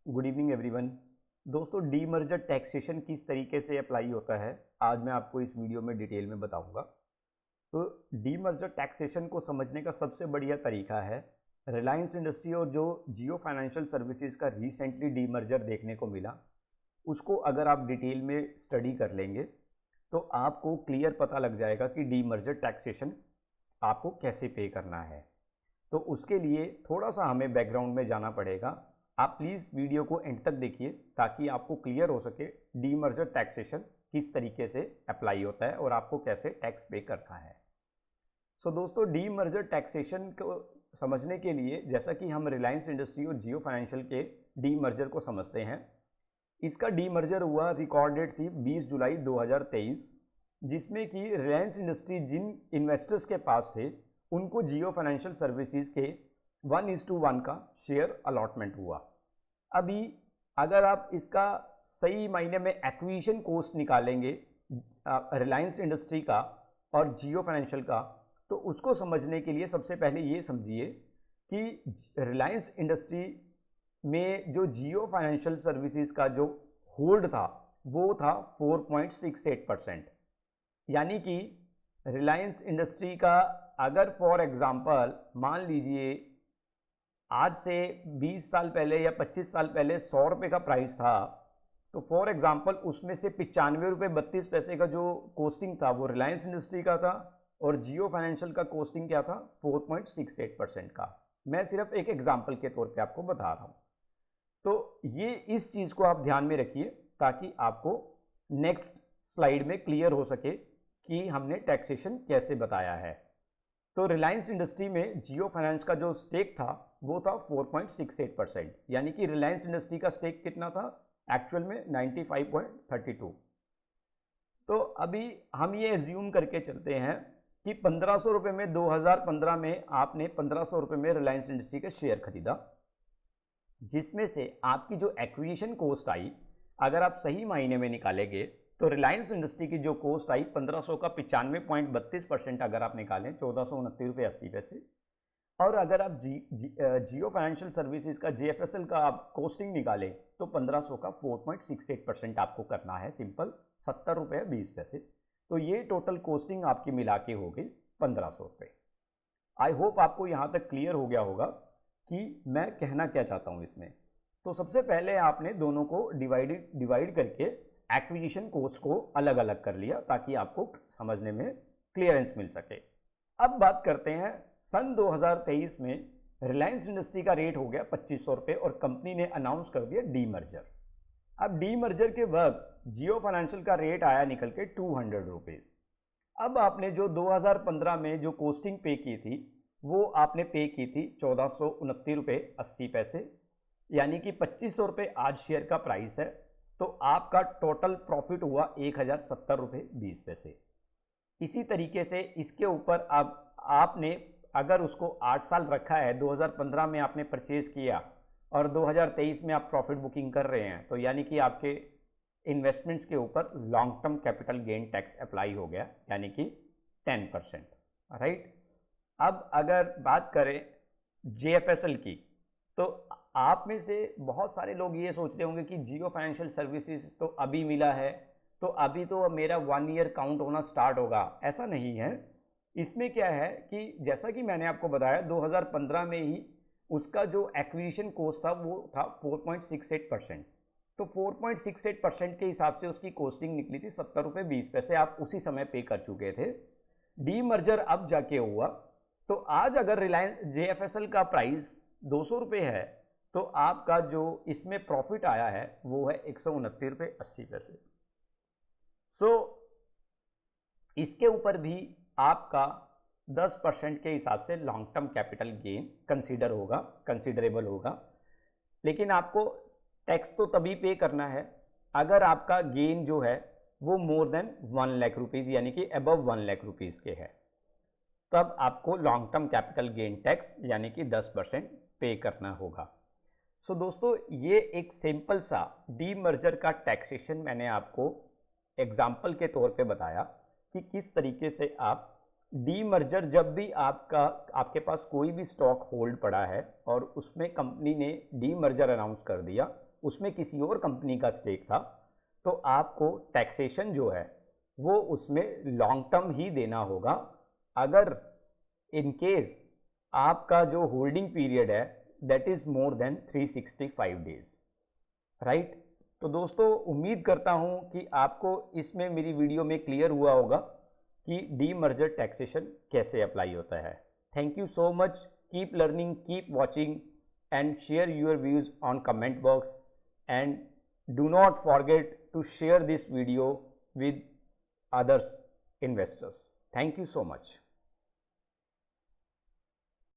Good evening everyone. दोस्तों, demerger taxation किस तरीके से अप्लाई होता है आज मैं आपको इस वीडियो में डिटेल में बताऊंगा। तो डीमर्जर टैक्सेशन को समझने का सबसे बढ़िया तरीका है रिलायंस इंडस्ट्री और जो जियो फाइनेंशियल सर्विसेज का रिसेंटली डीमर्जर देखने को मिला, उसको अगर आप डिटेल में स्टडी कर लेंगे तो आपको क्लियर पता लग जाएगा कि डीमर्जर टैक्सेशन आपको कैसे पे करना है। तो उसके लिए थोड़ा सा हमें बैकग्राउंड में जाना पड़ेगा। आप प्लीज़ वीडियो को एंड तक देखिए ताकि आपको क्लियर हो सके डीमर्जर टैक्सेशन किस तरीके से अप्लाई होता है और आपको कैसे टैक्स पे करना है। सो दोस्तों, डीमर्जर टैक्सेशन को समझने के लिए जैसा कि हम रिलायंस इंडस्ट्री और जियो फाइनेंशियल के डीमर्जर को समझते हैं, इसका डीमर्जर हुआ, रिकॉर्ड डेट थी 20 जुलाई 2023, जिसमें कि रिलायंस इंडस्ट्री जिन इन्वेस्टर्स के पास थे उनको जियो फाइनेंशियल सर्विसेज के 1:1 का शेयर अलॉटमेंट हुआ। अभी अगर आप इसका सही मायने में एक्विजिशन कॉस्ट निकालेंगे रिलायंस इंडस्ट्री का और जियो फाइनेंशियल का, तो उसको समझने के लिए सबसे पहले ये समझिए कि रिलायंस इंडस्ट्री में जो जियो फाइनेंशियल सर्विसेज का जो होल्ड था वो था 4.68%। यानी कि रिलायंस इंडस्ट्री का अगर फॉर एग्जांपल मान लीजिए आज से 20 साल पहले या 25 साल पहले 100 रुपये का प्राइस था, तो फॉर एग्जांपल उसमें से 95 रुपये 32 पैसे का जो कोस्टिंग था वो रिलायंस इंडस्ट्री का था और जियो फाइनेंशियल का कोस्टिंग क्या था, 4.68% का। मैं सिर्फ एक एग्जाम्पल के तौर पे आपको बता रहा हूँ। तो ये इस चीज़ को आप ध्यान में रखिए ताकि आपको नेक्स्ट स्लाइड में क्लियर हो सके कि हमने टैक्सेशन कैसे बताया है। तो रिलायंस इंडस्ट्री में जियो फाइनेंस का जो स्टेक था वो था 4.68%, यानी कि रिलायंस इंडस्ट्री का स्टेक कितना था एक्चुअल में 95.32। तो अभी हम ये एज्यूम करके चलते हैं कि 1500 रुपये में 2015 में आपने 1500 रुपये में रिलायंस इंडस्ट्री के शेयर खरीदा, जिसमें से आपकी जो एक्विजिशन कॉस्ट आई अगर आप सही मायने में निकालेंगे तो रिलायंस इंडस्ट्री की जो कॉस्ट आई 1500 का 95.32% अगर आप निकालें 1429 रुपये 80 पैसे, और अगर आप जियो फाइनेंशियल सर्विसेज का JFSL का आप कॉस्टिंग निकालें तो 1500 का 4.68% आपको करना है, सिंपल 70 रुपये 20 पैसे। तो ये टोटल कॉस्टिंग आपकी मिला के हो गई 1500 रुपये। आई होप आपको यहाँ तक क्लियर हो गया होगा कि मैं कहना क्या चाहता हूँ इसमें। तो सबसे पहले आपने दोनों को डिवाइड करके एक्विजिशन कॉस्ट को अलग अलग कर लिया ताकि आपको समझने में क्लियरेंस मिल सके। अब बात करते हैं सन 2023 में रिलायंस इंडस्ट्री का रेट हो गया 2500 रुपये और कंपनी ने अनाउंस कर दिया डीमर्जर। अब डीमर्जर के वक्त जियो फाइनेंशियल का रेट आया निकल के 200 रुपीज़। अब आपने जो 2015 में जो कॉस्टिंग पे की थी वो आपने पे की थी 1429 रुपये 80 पैसे, यानी कि 2500 रुपये आज शेयर का प्राइस है। तो आपका टोटल प्रॉफिट हुआ 1070 रुपये 20 पैसे। इसी तरीके से इसके ऊपर अब आपने अगर उसको 8 साल रखा है, 2015 में आपने परचेज किया और 2023 में आप प्रॉफिट बुकिंग कर रहे हैं, तो यानी कि आपके इन्वेस्टमेंट्स के ऊपर long term capital gain tax apply हो गया, यानी कि 10%। राइट। अब अगर बात करें JFSL की, तो आप में से बहुत सारे लोग ये सोच रहे होंगे कि जियो फाइनेंशियल सर्विसेज तो अभी मिला है तो अभी तो मेरा 1 ईयर काउंट होना स्टार्ट होगा। ऐसा नहीं है। इसमें क्या है कि जैसा कि मैंने आपको बताया 2015 में ही उसका जो एक्विजिशन कॉस्ट था वो था 4.68%। तो 4.68% के हिसाब से उसकी कॉस्टिंग निकली थी 70 रुपये 20 पैसे। आप उसी समय पे कर चुके थे। डीमर्जर अब जाके हुआ, तो आज अगर रिलायंस JFSL का प्राइस 200 रुपये है तो आपका जो इसमें प्रॉफिट आया है वो है 129 रुपये 80 पैसे। सो इसके ऊपर भी आपका 10% के हिसाब से long term capital gain considerable होगा। लेकिन आपको टैक्स तो तभी पे करना है अगर आपका गेन जो है वो मोर देन 1 लाख रुपीज़ यानी कि अबव 1 लाख रुपीज़ के है, तब आपको long term capital gain tax यानी कि 10% पे करना होगा। सो दोस्तों, ये एक सिंपल सा डीमर्जर का टैक्सेशन मैंने आपको एग्जाम्पल के तौर पे बताया कि किस तरीके से आप डीमर्जर, जब भी आपके पास कोई भी स्टॉक होल्ड पड़ा है और उसमें कंपनी ने डीमर्जर अनाउंस कर दिया, उसमें किसी और कंपनी का स्टेक था, तो आपको टैक्सेशन जो है वो उसमें लॉन्ग टर्म ही देना होगा, अगर इन केस आपका जो होल्डिंग पीरियड है that is more than 365 days, right. तो दोस्तों उम्मीद करता हूं कि आपको इसमें मेरी वीडियो में क्लियर हुआ होगा कि डीमर्जर टैक्सेशन कैसे अप्लाई होता है। Thank you so much, keep learning, keep watching and share your views on comment box, and do not forget to share this video with others investors. Thank you so much.